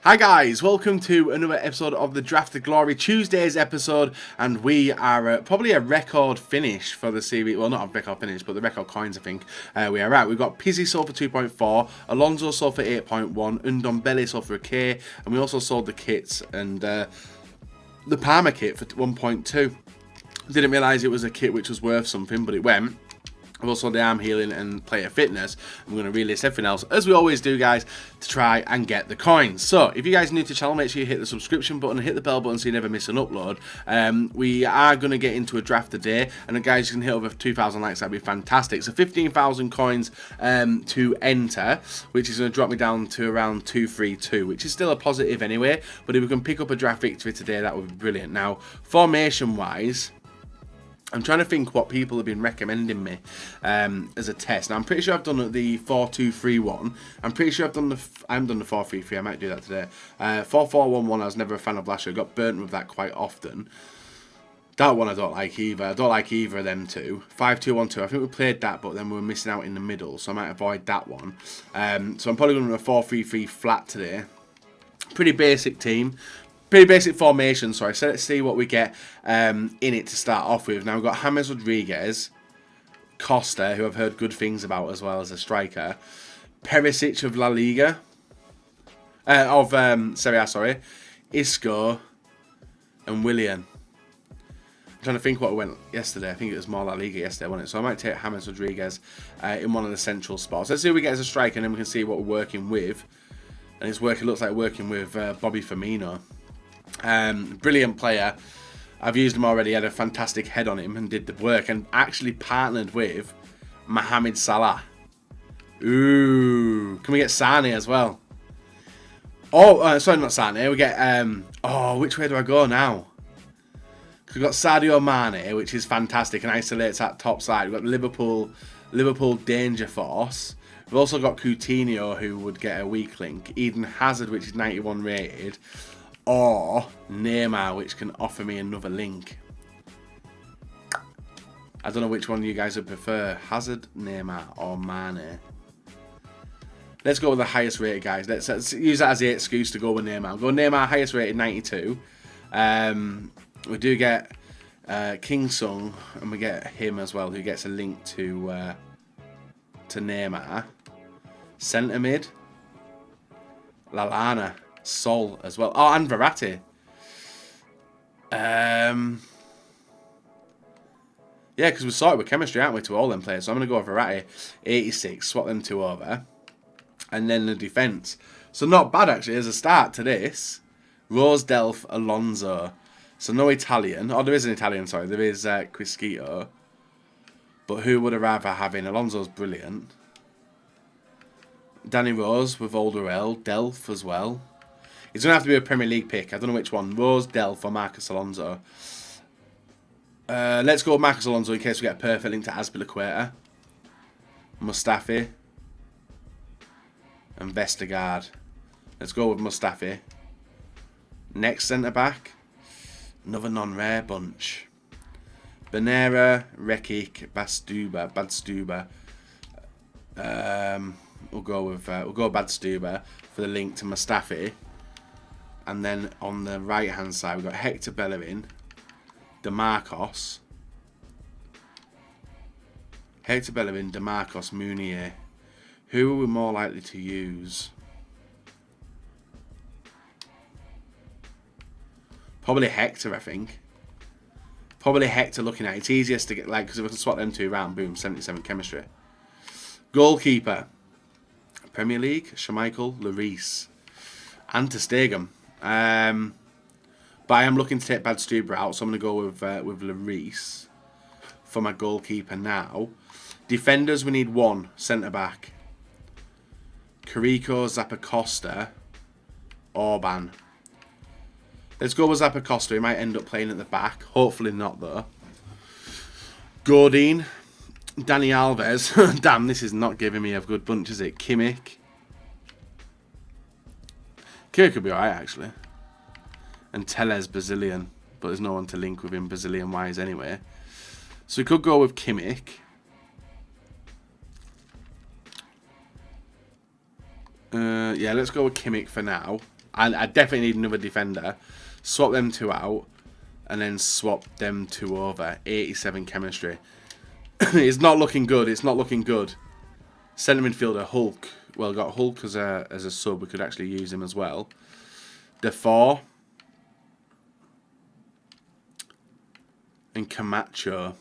Hi guys, welcome to another episode of the Draft of Glory, Tuesday's episode, and we are probably a record finish for the series. Well, not a record finish, but the record coins, I think we are at. We've got Pizzi sold for 2.4, Alonso sold for 8.1, Ndombele sold for a K, and we also sold the kits and the Palmer kit for 1.2. Didn't realise it was a kit which was worth something, but it went. I've also the arm healing and player fitness. I'm going to relist everything else, as we always do, guys, to try and get the coins. So, if you guys are new to the channel, make sure you hit the subscription button and hit the bell button so you never miss an upload. We are going to get into a draft today, and guys, you can hit over 2,000 likes, that'd be fantastic. So, 15,000 coins to enter, which is going to drop me down to around 232, which is still a positive anyway. But if we can pick up a draft victory today, that would be brilliant. Now, formation-wise, I'm trying to think what people have been recommending me as a test. Now, I'm pretty sure I've done the 4-2-3-1. I'm pretty sure I haven't done the 4-3-3. I might do that today. 4-4-1-1, I was never a fan of last year. I got burnt with that quite often. That one I don't like either. I don't like either of them two. 5-2-1-2. I think we played that, but then we were missing out in the middle, so I might avoid that one. So I'm probably going to run a 4-3-3 flat today. Pretty basic team. Pretty basic formation, sorry. So let's see what we get in it to start off with. Now we've got James Rodriguez, Costa, who I've heard good things about as well as a striker, Perisic of La Liga, Serie A, sorry, Isco, and Willian. I'm trying to think what went yesterday. I think it was more La Liga yesterday, wasn't it? So I might take James Rodriguez in one of the central spots. Let's see what we get as a striker, and then we can see what we're working with. And it looks like working with Bobby Firmino. Brilliant player. I've used him already. Had a fantastic head on him and did the work, and actually partnered with Mohamed Salah. Ooh, can we get Sane as well? Oh, sorry, not Sane. We get which way do I go now? Because we've got Sadio Mane, which is fantastic and isolates that top side. We've got Liverpool Danger Force. We've also got Coutinho, who would get a weak link. Eden Hazard, which is 91 rated. Or Neymar, which can offer me another link. I don't know which one you guys would prefer. Hazard, Neymar, or Mane. Let's go with the highest rated, guys. Let's use that as the excuse to go with Neymar. Go Neymar, highest rated, 92. We do get King Sung, and we get him as well, who gets a link to Neymar. Centre mid, Lallana. Sol as well. Oh, and Verratti. Yeah, because we're sorted with chemistry, aren't we, to all them players. So I'm going to go with Verratti, 86, swap them two over. And then the defence. So not bad, actually, as a start to this. Rose, Delph, Alonso. So no Italian. Oh, there is an Italian, sorry. There is Quisquito. But who would I rather have in? Alonso's brilliant. Danny Rose with Alderweireld. Delph as well. It's going to have to be a Premier League pick. I don't know which one. Rose, Delph, or Marcus Alonso. Let's go with Marcus Alonso in case we get a perfect link to Azpilicueta. Mustafi. And Vestergaard. Let's go with Mustafi. Next centre-back. Another non-rare bunch. Benera, Rekic, Badstuber. We'll go Badstuber for the link to Mustafi. And then on the right-hand side, we've got Hector Bellerin, DeMarcos, Mounier. Who are we more likely to use? Probably Hector, I think. Probably Hector looking at it. It's easiest to get, like, because if I can swap them two around, boom, 77 chemistry. Goalkeeper. Premier League, Schmeichel, Lloris. And Ter Stegen. But I am looking to take Badstuber out, so I'm going to go with Lloris for my goalkeeper now. Defenders, we need one centre-back. Carrico, Zappacosta, Orban. Let's go with Zappacosta. He might end up playing at the back. Hopefully not, though. Godin, Dani Alves. Damn, this is not giving me a good bunch, is it? Kimmich. Kimmich could be alright, actually. And Tellez, Brazilian. But there's no one to link with him Brazilian-wise anyway. So we could go with Kimmich. Yeah, let's go with Kimmich for now. I definitely need another defender. Swap them 2 out, and then swap them 2 over. 87 chemistry. It's not looking good. It's not looking good. Centre midfielder Hulk. Well, got Hulk as a sub. We could actually use him as well. Defoe and Camacho.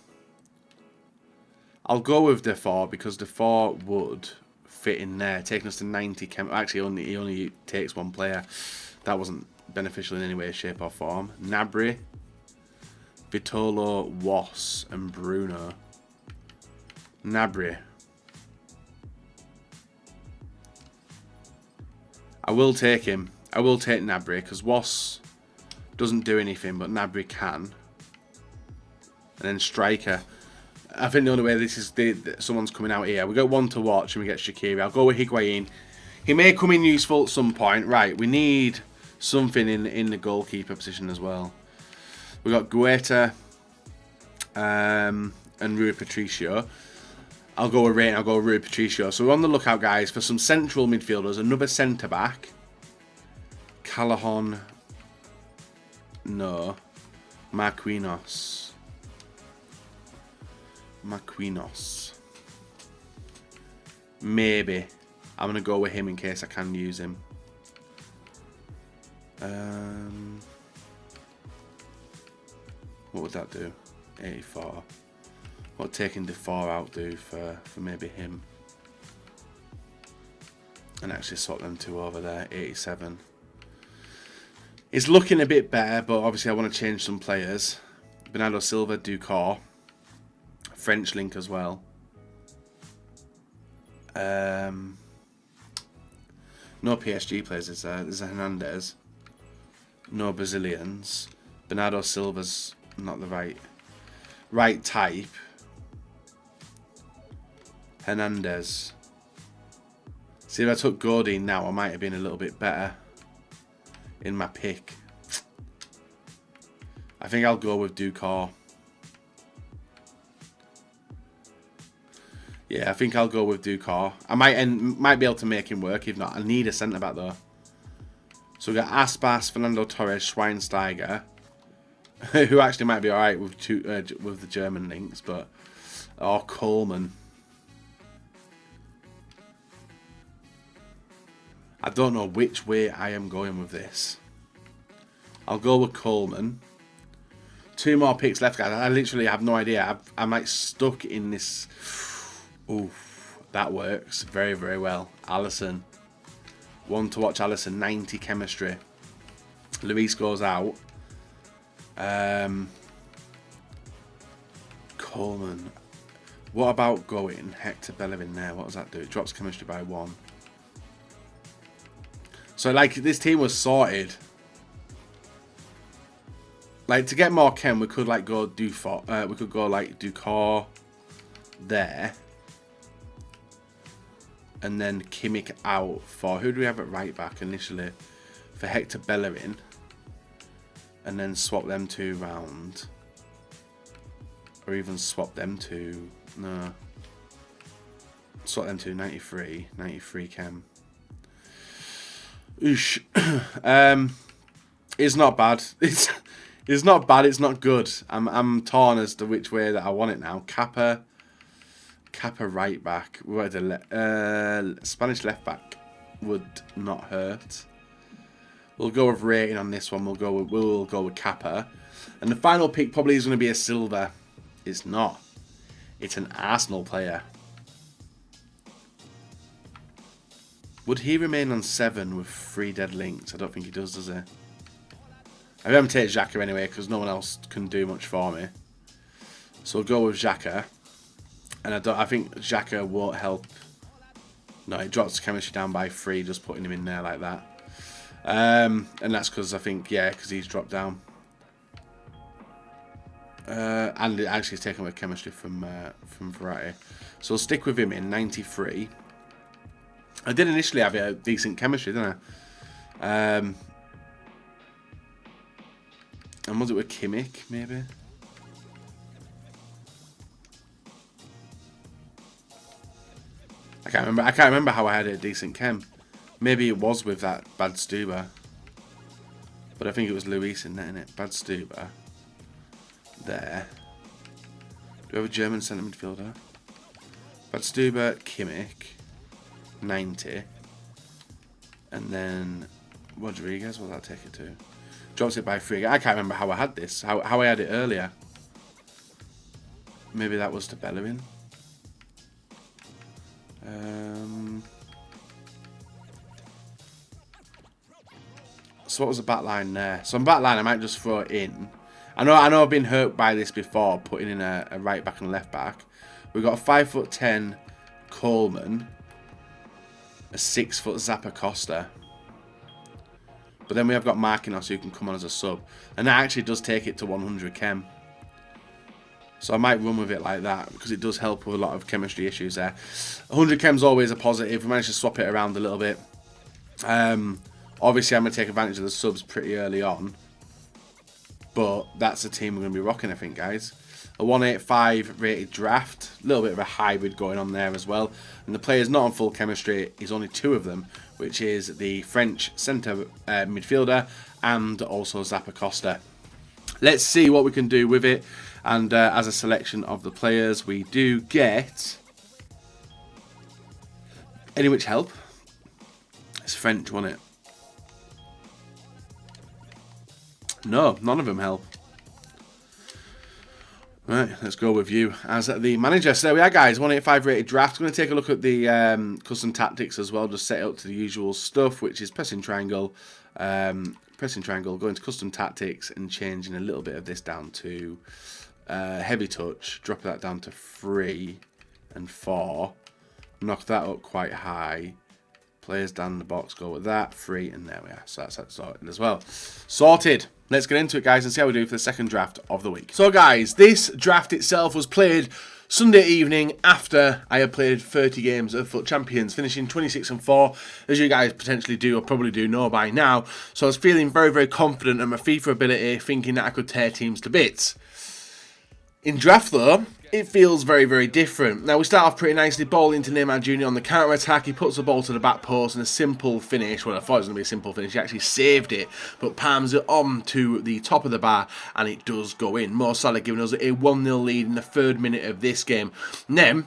I'll go with Defoe because Defoe would fit in there, taking us to 90 chem. Actually, he only takes 1 player. That wasn't beneficial in any way, shape, or form. Gnabry, Vitolo, Was, and Bruno. Gnabry. I will take him. I will take Gnabry because Was doesn't do anything, but Gnabry can. And then striker. I think the only way this is someone's coming out here. We got one to watch and we get Shaqiri. I'll go with Higuain. He may come in useful at some point. Right, we need something in the goalkeeper position as well. We got Guetta and Rui Patricio. I'll go with Ray and I'll go with Rui Patricio. So we're on the lookout, guys, for some central midfielders. Another centre back. Callahan. No. Marquinhos. Maybe. I'm going to go with him in case I can use him. What would that do? 84. What would taking Defoe out do for maybe him? And actually swap them 2 over there. 87. It's looking a bit better, but obviously I want to change some players. Bernardo Silva, Ducor. French link as well. No PSG players is there. There's a Hernandez. No Brazilians. Bernardo Silva's not the right type. Hernandez. See, if I took Godin now, I might have been a little bit better in my pick. I think I'll go with Ducor. Yeah, I think I'll go with Ducor. I might be able to make him work. If not, I need a centre back though. So we got Aspas, Fernando Torres, Schweinsteiger, who actually might be alright with the German links, but Coleman. I don't know which way I am going with this. I'll go with Coleman. 2 more picks left, guys. I literally have no idea. I'm like stuck in this. Oof, that works very, very well. Alisson. 1 to watch Alisson. 90 chemistry. Luis goes out. Coleman. What about going Hector Bellerin there? What does that do? It drops chemistry by 1. So, like, this team was sorted. Like, to get more chem, we could, like, go Ducor. We could go, like, Ducor there. And then Kimmich out for... Who do we have at right back initially? For Hector Bellerin. And then swap them 2 round. Or even swap them 2... No. Swap them 2, 93. 93 chem. Oosh. It's not bad. It's not bad. It's not good. I'm torn as to which way that I want it now. Kappa right back. Spanish left back would not hurt. We'll go with rating on this one. We'll go with Kappa. And the final pick probably is going to be a silver. It's not. It's an Arsenal player. Would he remain on 7 with 3 dead links? I don't think he does he? I'm going to take Xhaka anyway because no one else can do much for me. So we'll go with Xhaka. And I think Xhaka won't help. No, it drops chemistry down by 3 just putting him in there like that. And that's because I think, yeah, because he's dropped down. And it actually is taken with chemistry from Variety. So we'll stick with him in 93. I did initially have a decent chemistry, didn't I? And was it with Kimmich, maybe? I can't remember how I had a decent chem. Maybe it was with that bad Stuber. But I think it was Luis in there, innit? Bad Stuber. There. Do we have a German centre midfielder? Bad Stuber, Kimmich. 90. And then Rodriguez, what did that take it to? Drops it by 3. I can't remember how I had this. How I had it earlier. Maybe that was to Bellerin. So what was the back line there? So on back line I might just throw it in. I know I've been hurt by this before, putting in a right back and left back. We've got a 5'10" Coleman, a 6' Zappa Costa. But then we have got Marquinhos who can come on as a sub. And that actually does take it to 100 chem. So I might run with it like that because it does help with a lot of chemistry issues there. 100 chem's always a positive. We managed to swap it around a little bit. Obviously I'm going to take advantage of the subs pretty early on. But that's the team we're going to be rocking, I think, guys. A 185 rated draft. A little bit of a hybrid going on there as well. And the players not on full chemistry is only 2 of them, which is the French centre midfielder and also Zappa Costa. Let's see what we can do with it. And as a selection of the players, we do get any which help. It's French, wasn't it? No, none of them help. Right, let's go with you as the manager. So there we are, guys. 185 rated draft. I'm going to take a look at the custom tactics as well. Just set it up to the usual stuff, which is pressing triangle, go into custom tactics and changing a little bit of this down to heavy touch. Drop that down to 3 and 4. Knock that up quite high. Players down the box, go with that. 3, and there we are. So that's sorted as well. Sorted. Let's get into it, guys, and see how we do for the second draft of the week. So, guys, this draft itself was played Sunday evening after I had played 30 games of Foot Champions, finishing 26 and 4, as you guys potentially do or probably do know by now. So I was feeling very, very confident in my FIFA ability, thinking that I could tear teams to bits. In draft, though, it feels very, very different. Now, we start off pretty nicely. Ball into Neymar Jr. on the counter-attack. He puts the ball to the back post and a simple finish. Well, I thought it was going to be a simple finish. He actually saved it, but palms it on to the top of the bar, and it does go in. Mo Salah giving us a 1-0 lead in the 3rd minute of this game. And then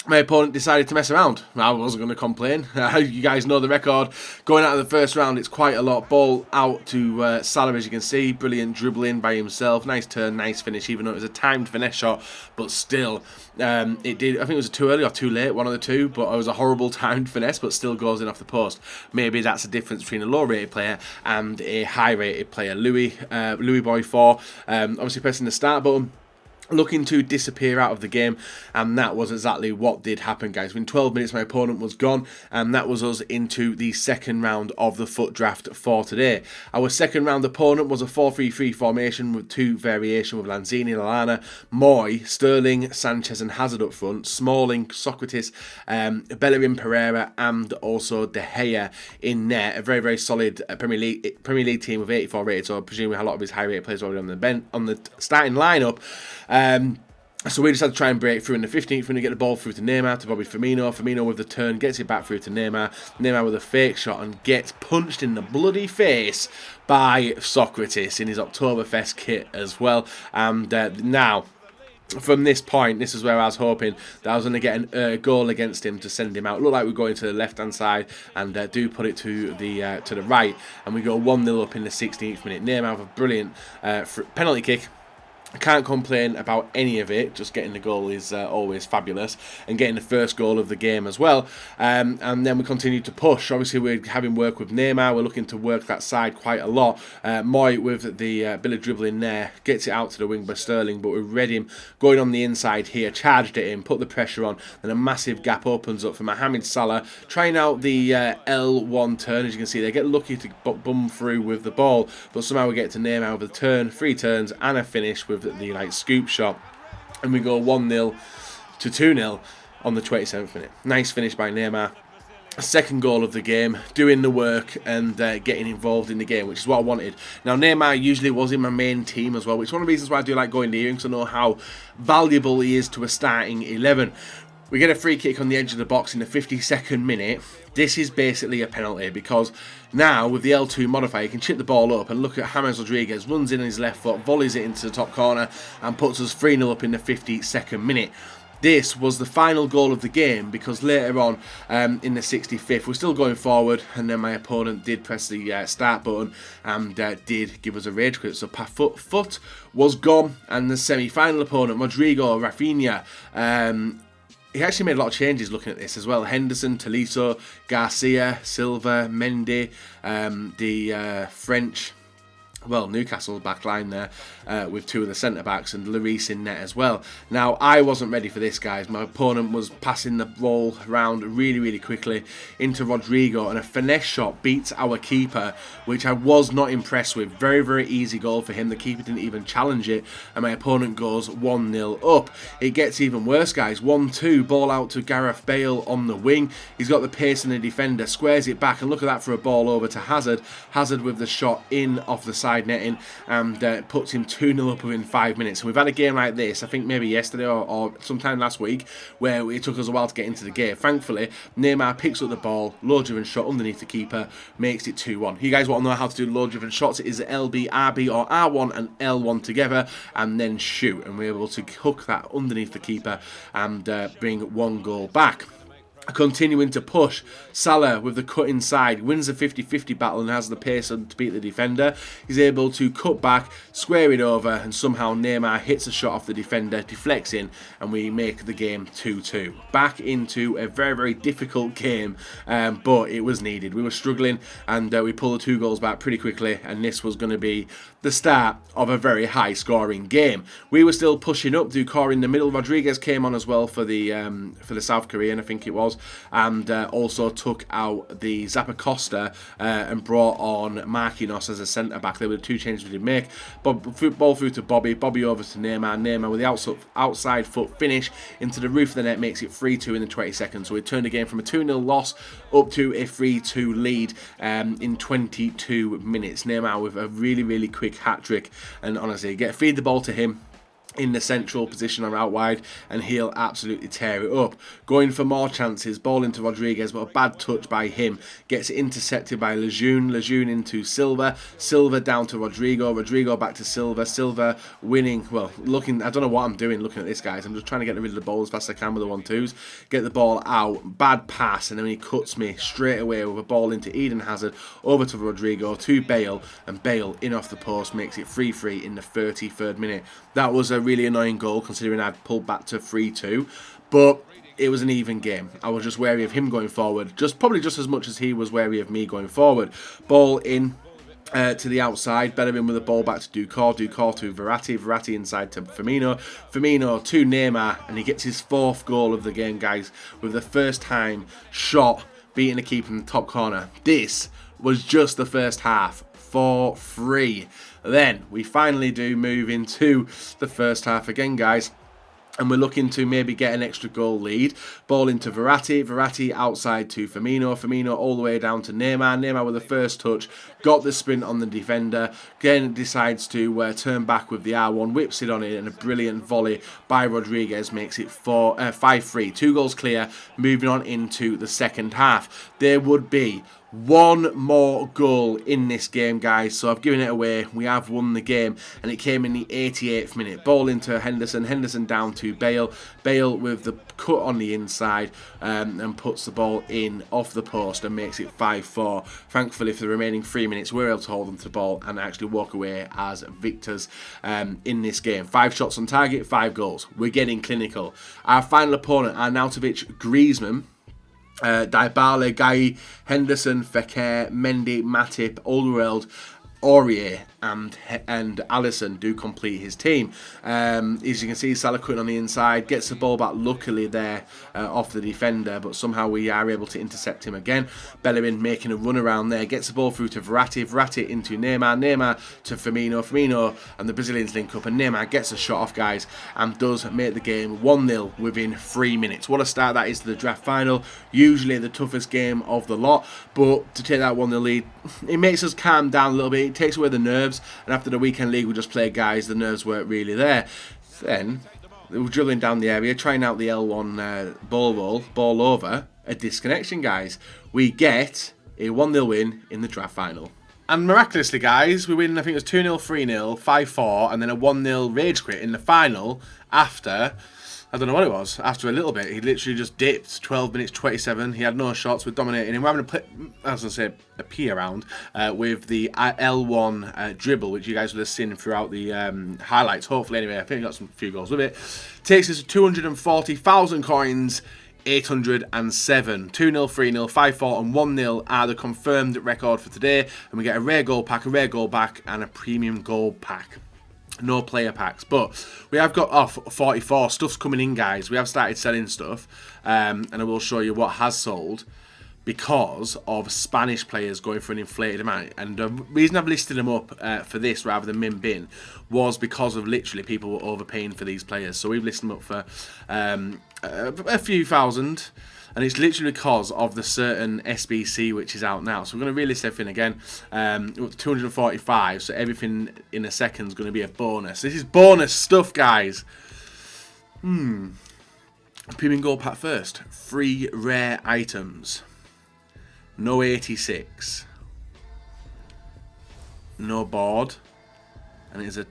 my opponent decided to mess around. I wasn't going to complain. You guys know the record. Going out of the first round, it's quite a lot. Ball out to Salah, as you can see. Brilliant dribbling by himself. Nice turn, nice finish, even though it was a timed finesse shot. But still, it did. I think it was too early or too late, one of the two. But it was a horrible timed finesse, but still goes in off the post. Maybe that's the difference between a low-rated player and a high-rated player. Louis Boy 4, obviously pressing the start button, looking to disappear out of the game, and that was exactly what did happen, guys. Within 12 minutes my opponent was gone, and that was us into the second round of the Foot draft for today. Our second round opponent was a 4-3-3 formation with 2 variations with Lanzini, Lallana, Moy, Sterling, Sanchez and Hazard up front, Smalling, Socrates, Bellerin, Pereira and also De Gea in net. A very, very solid Premier League team with 84 rated, so I presume we had a lot of his high rated players already on the starting lineup. So we decided to try and break through in the 15th. We're going to get the ball through to Neymar, to Bobby Firmino. Firmino with the turn, gets it back through to Neymar. Neymar with a fake shot and gets punched in the bloody face by Socrates in his Oktoberfest kit as well. And now, from this point, this is where I was hoping that I was going to get a goal against him to send him out. Look like we're going to the left-hand side and do put it to the right. And we go 1-0 up in the 16th minute. Neymar with a brilliant penalty kick. I can't complain about any of it. Just getting the goal is always fabulous, and getting the first goal of the game as well. And then we continue to push. Obviously, we're having work with Neymar. We're looking to work that side quite a lot. Moy with the bit of dribbling there, gets it out to the wing by Sterling, but with Redim going on the inside here, charged it in, put the pressure on, and a massive gap opens up for Mohamed Salah, trying out the L1 turn. As you can see, they get lucky to bum through with the ball, but somehow we get to Neymar with a turn, 3 turns, and a finish with the scoop shot, and we go 1-0 to 2-0 on the 27th minute. Nice finish by Neymar. Second goal of the game, doing the work and getting involved in the game, which is what I wanted. Now, Neymar usually was in my main team as well, which is one of the reasons why I do like going near him, because I know how valuable he is to a starting 11. We get a free kick on the edge of the box in the 52nd minute. This is basically a penalty because now with the L2 modifier you can chip the ball up and look at James Rodriguez, runs in on his left foot, volleys it into the top corner and puts us 3-0 up in the 52nd minute. This was the final goal of the game because later on in the 65th we're still going forward and then my opponent did press the start button and did give us a rage quit. So foot was gone and the semi-final opponent, Rodrigo Rafinha, he actually made a lot of changes looking at this as well. Henderson, Tolisso, Garcia, Silva, Mendy, the French... Well, Newcastle's back line there with two of the centre-backs and Lloris in net as well. Now, I wasn't ready for this, guys. My opponent was passing the ball around really, really quickly into Rodrigo and a finesse shot beats our keeper, which I was not impressed with. Very, very easy goal for him. The keeper didn't even challenge it and my opponent goes 1-0 up. It gets even worse, guys. 1-2, ball out to Gareth Bale on the wing. He's got the pace in the defender, squares it back and look at that for a ball over to Hazard. Hazard with the shot in off the side netting and puts him 2-0 up within 5 minutes. And we've had a game like this, I think maybe yesterday or sometime last week, where it took us a while to get into the game. Thankfully, Neymar picks up the ball, low-driven shot underneath the keeper, makes it 2-1. You guys want to know how to do low-driven shots? It is LB, RB or R1 and L1 together and then shoot. And we're able to hook that underneath the keeper and bring 1 goal back. Continuing to push, Salah with the cut inside, wins the 50-50 battle and has the pace to beat the defender. He's able to cut back, square it over and somehow Neymar hits a shot off the defender, deflects in and we make the game 2-2. Back into a very, very difficult game, but it was needed. We were struggling and we pulled the 2 goals back pretty quickly and this was going to be the start of a very high scoring game. We were still pushing up, Ducor in the middle, Rodriguez came on as well for the South Korean, I think it was, and also took out the Zappacosta and brought on Marquinhos as a centre-back. They were the 2 changes we did make. Ball through to Bobby over to Neymar with the outside foot finish into the roof of the net makes it 3-2 in the 22nd. So we turned the game from a 2-0 loss up to a 3-2 lead in 22 minutes. Neymar with a really, really quick hat-trick and honestly, feed the ball to him in the central position or out wide and he'll absolutely tear it up. Going for more chances, ball into Rodriguez but a bad touch by him, gets intercepted by Lejeune into Silva down to Rodrigo back to Silva winning, well looking, I don't know what I'm doing looking at this, guys, I'm just trying to get rid of the ball as fast as I can with the 1-2s, get the ball out, bad pass and then he cuts me straight away with a ball into Eden Hazard, over to Rodrigo, to Bale and Bale in off the post makes it 3-3 in the 33rd minute. That was a really annoying goal considering I'd pulled back to 3-2, but it was an even game. I was just wary of him going forward, probably just as much as he was wary of me going forward. Ball in to the outside, Bellerin with the ball back to Ducor to Verratti inside to Firmino to Neymar and he gets his 4th goal of the game, guys, with the first time shot beating the keeper in the top corner. This was just the first half. 4-3. Then we finally do move into the first half again, guys, and we're looking to maybe get an extra goal lead. Ball into Verratti outside to Firmino all the way down to Neymar with the first touch, got the sprint on the defender, again decides to turn back with the R1, whips it on it and a brilliant volley by Rodriguez makes it 5-3. 2 goals clear, moving on into the second half. There would be 1 more goal in this game, guys, so I've given it away. We have won the game and it came in the 88th minute. Ball into Henderson down to Bale with the cut on the inside and puts the ball in off the post and makes it 5-4. Thankfully for the remaining 3 minutes we're able to hold them to the ball and actually walk away as victors in this game. 5 shots on target, 5 goals. We're getting clinical. Our final opponent, Arnautovic, Griezmann, Dybala, Guy, Henderson, Fekir, Mendy, Matip, Alderweireld, Aurier and Alisson do complete his team. As you can see, Salah cutting on the inside, gets the ball back luckily there off the defender, but somehow we are able to intercept him again. Bellerin making a run around there, gets the ball through to Verratti into Neymar to Firmino and the Brazilians link up and Neymar gets a shot off, guys, and does make the game 1-0 within 3 minutes. What a start that is to the draft final, usually the toughest game of the lot, but to take that 1-0 lead, it makes us calm down a little bit, it takes away the nerves, and after the weekend league we just played, guys, the nerves weren't really there. Then We're drilling down the area, trying out the L1 ball over. A disconnection, guys. We get a 1-0 win in the draft final. And miraculously, guys, we win, I think it was 2-0, 3-0, 5-4, and then a 1-0 rage quit in the final after, I don't know what it was, after a little bit. He literally just dipped, 12 minutes, 27. He had no shots, we're dominating him. We're having I was going to say, a pee around with the L1 dribble, which you guys will have seen throughout the highlights, hopefully anyway. I think he got some few goals with it. Takes us to 240,000 coins. 807. 2-0, 3-0, 5-4 and 1-0 are the confirmed record for today. And we get a rare gold pack, a rare gold pack and a premium gold pack. No player packs. But we have got off 44. Stuff's coming in, guys. We have started selling stuff. And I will show you what has sold because of Spanish players going for an inflated amount. And the reason I've listed them up for this rather than min bin was because of literally people were overpaying for these players. So we've listed them up for a few thousand, and it's literally because of the certain SBC which is out now. So we're going to relist everything again. 245, so everything in a second is going to be a bonus. This is bonus stuff, guys. Premium gold pack first. 3 rare items. No 86. No board. And it's a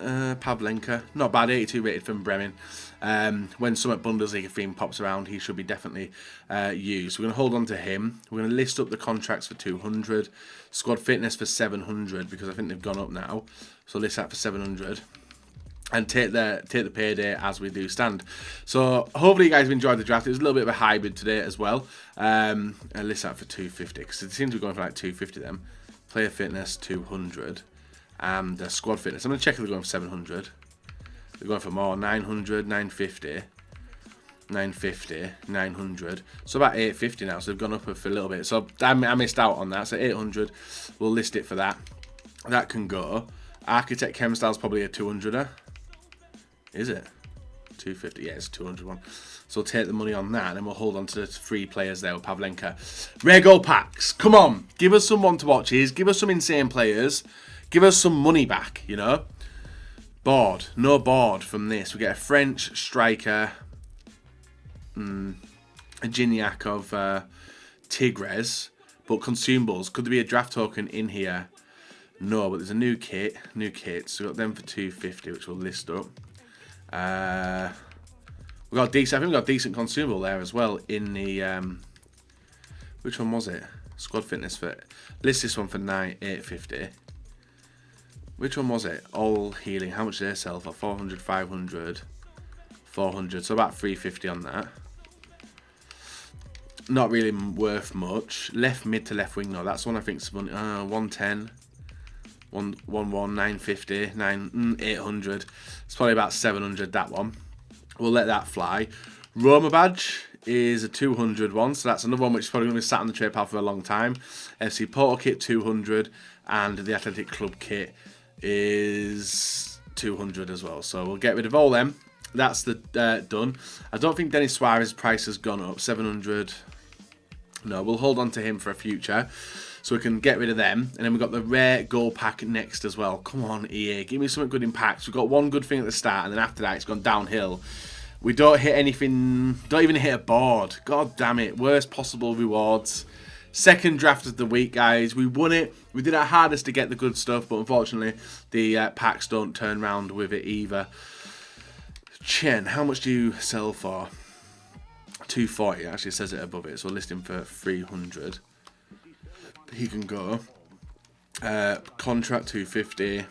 Pavlenka. Not bad, 82 rated from Bremen. When some Bundesliga theme pops around, he should be definitely used. We're going to hold on to him. We're going to list up the contracts for 200. Squad fitness for 700 because I think they've gone up now. So list that for 700. And take the payday as we do stand. So hopefully you guys have enjoyed the draft. It was a little bit of a hybrid today as well. And list that for 250 because it seems to be going for like 250 then. Player fitness 200 and squad fitness. I'm going to check if they're going for 700. They're going for more. 900, 950, 950, 900. So about 850 now. So they've gone up for a little bit. So I missed out on that. So 800. We'll list it for that. That can go. Architect Chem Style's probably a 200er. Is it? 250, yeah, it's a 200 one. So we'll take the money on that, and then we'll hold on to the 3 players there with Pavlenka. Rare gold packs, come on, give us someone to watch. Give us some insane players. Give us some money back, you know. Board, no board from this. We get a French striker, a Gignac of Tigres, but consumables. Could there be a draft token in here? No, but there's a new kit. So we've got them for 250, which we'll list up. We got decent. I think we got a decent consumable there as well in the. Which one was it? Squad fitness for. List this one for 850. Which one was it? All healing. How much did they sell for? 400, 500, 400. So about 350 on that. Not really worth much. Left mid to left wing. No, that's one I think's 110. 950, 800. It's probably about 700, that one. We'll let that fly. Roma badge is a 200 one, so that's another one which is probably going to be sat on the trade pile for a long time. FC Porto kit 200, and the Athletic Club kit is 200 as well. So we'll get rid of all them. That's the done. I don't think Denis Suarez's price has gone up. 700. No, we'll hold on to him for a future. So we can get rid of them. And then we've got the rare gold pack next as well. Come on, EA. Give me something good in packs. We've got one good thing at the start. And then after that, it's gone downhill. We don't hit anything. Don't even hit a board. God damn it. Worst possible rewards. Second draft of the week, guys. We won it. We did our hardest to get the good stuff. But unfortunately, the packs don't turn round with it either. Chen, how much do you sell for? 240. It actually says it above it. So we'll list him for 300. He can go. Contract 250.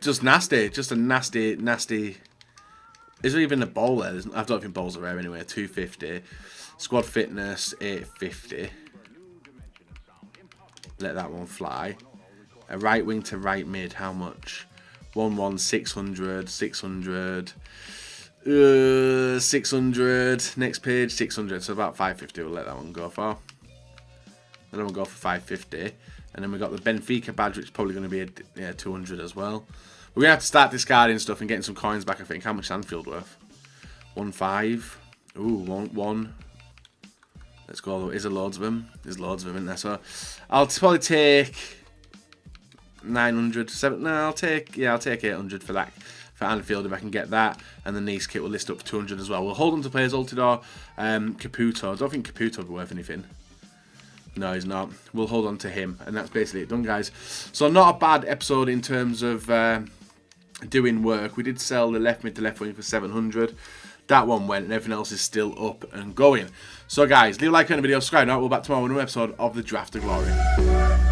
Just nasty. Just a nasty. Is there even a ball there? I don't think balls are rare anyway. 250. Squad fitness 850. Let that one fly. A right wing to right mid. How much? 600. 600. 600. Next page 600. So about 550. We'll let that one go for. And then we'll go for 550. And then we've got the Benfica badge, which is probably going to be a 200 as well. We're going to have to start discarding stuff and getting some coins back, I think. How much is Anfield worth? 1.5. Ooh, 1. Let's go. Is there loads of them? There's loads of them in there. So I'll probably take 900. No, I'll take 800 for for Anfield if I can get that, and the Nice kit will list up for 200 as well. We'll hold on to players Altidore, Caputo. I don't think Caputo will be worth anything. No, he's not. We'll hold on to him, and that's basically it done, guys. So not a bad episode in terms of doing work. We did sell the left mid to left wing for 700. That one went, and everything else is still up and going. So guys, leave a like on the video, subscribe. Now we'll be back tomorrow with another episode of the Draft of Glory.